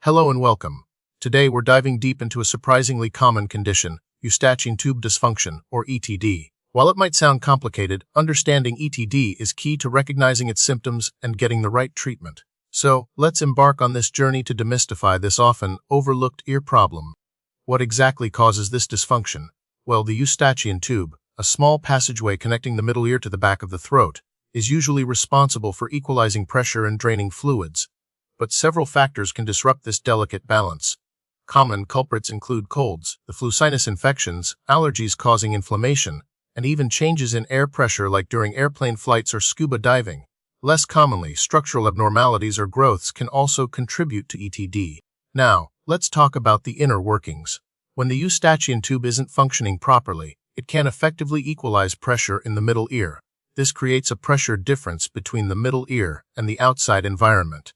Hello and welcome. Today we're diving deep into a surprisingly common condition, Eustachian tube dysfunction, or ETD. While it might sound complicated, understanding ETD is key to recognizing its symptoms and getting the right treatment. So, let's embark on this journey to demystify this often overlooked ear problem. What exactly causes this dysfunction? Well, the Eustachian tube, a small passageway connecting the middle ear to the back of the throat, is usually responsible for equalizing pressure and draining fluids. But several factors can disrupt this delicate balance. Common culprits include colds, the flu, sinus infections, allergies causing inflammation, and even changes in air pressure like during airplane flights or scuba diving. Less commonly, structural abnormalities or growths can also contribute to ETD. Now, let's talk about the inner workings. When the Eustachian tube isn't functioning properly, it can effectively equalize pressure in the middle ear. This creates a pressure difference between the middle ear and the outside environment.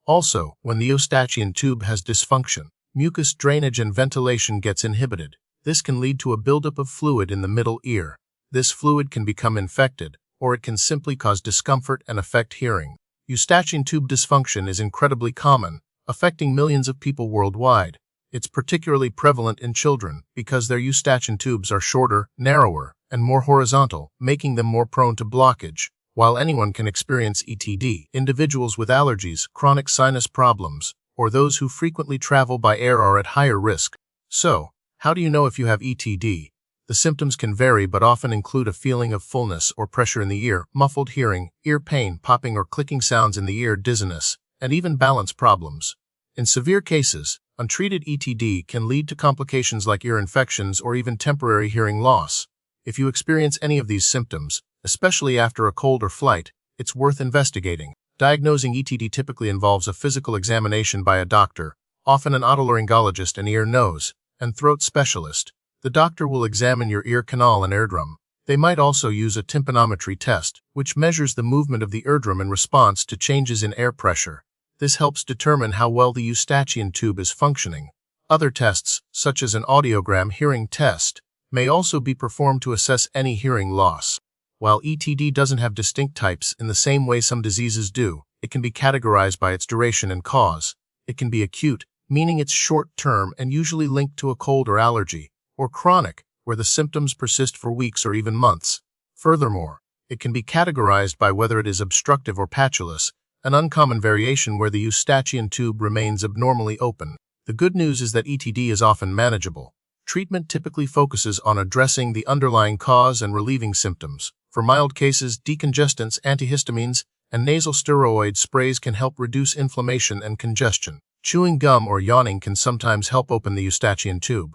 Also, when the Eustachian tube has dysfunction, mucus drainage and ventilation gets inhibited. This can lead to a buildup of fluid in the middle ear. This fluid can become infected, or it can simply cause discomfort and affect hearing. Eustachian tube dysfunction is incredibly common, affecting millions of people worldwide. It's particularly prevalent in children because their Eustachian tubes are shorter, narrower, and more horizontal, making them more prone to blockage. While anyone can experience ETD, individuals with allergies, chronic sinus problems, or those who frequently travel by air are at higher risk. So, how do you know if you have ETD? The symptoms can vary but often include a feeling of fullness or pressure in the ear, muffled hearing, ear pain, popping or clicking sounds in the ear, dizziness, and even balance problems. In severe cases, untreated ETD can lead to complications like ear infections or even temporary hearing loss. If you experience any of these symptoms, especially after a cold or flight, it's worth investigating. Diagnosing ETD typically involves a physical examination by a doctor, often an otolaryngologist, an ear, nose, and throat specialist. The doctor will examine your ear canal and eardrum. They might also use a tympanometry test, which measures the movement of the eardrum in response to changes in air pressure. This helps determine how well the Eustachian tube is functioning. Other tests, such as an audiogram hearing test, may also be performed to assess any hearing loss. While ETD doesn't have distinct types in the same way some diseases do, it can be categorized by its duration and cause. It can be acute, meaning it's short-term and usually linked to a cold or allergy, or chronic, where the symptoms persist for weeks or even months. Furthermore, it can be categorized by whether it is obstructive or patulous, an uncommon variation where the Eustachian tube remains abnormally open. The good news is that ETD is often manageable. Treatment typically focuses on addressing the underlying cause and relieving symptoms. For mild cases, decongestants, antihistamines, and nasal steroid sprays can help reduce inflammation and congestion. Chewing gum or yawning can sometimes help open the Eustachian tube.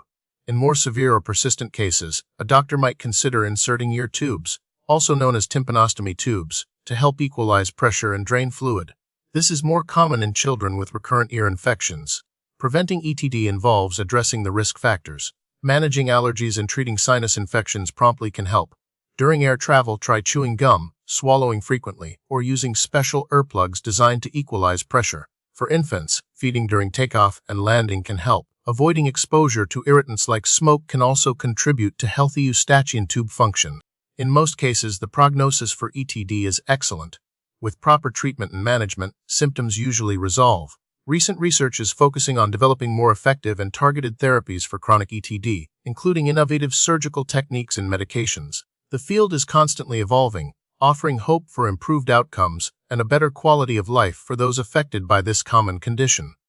In more severe or persistent cases, a doctor might consider inserting ear tubes, also known as tympanostomy tubes, to help equalize pressure and drain fluid. This is more common in children with recurrent ear infections. Preventing ETD involves addressing the risk factors. Managing allergies and treating sinus infections promptly can help. During air travel, try chewing gum, swallowing frequently, or using special earplugs designed to equalize pressure. For infants, feeding during takeoff and landing can help. Avoiding exposure to irritants like smoke can also contribute to healthy Eustachian tube function. In most cases, the prognosis for ETD is excellent. With proper treatment and management, symptoms usually resolve. Recent research is focusing on developing more effective and targeted therapies for chronic ETD, including innovative surgical techniques and medications. The field is constantly evolving, offering hope for improved outcomes and a better quality of life for those affected by this common condition.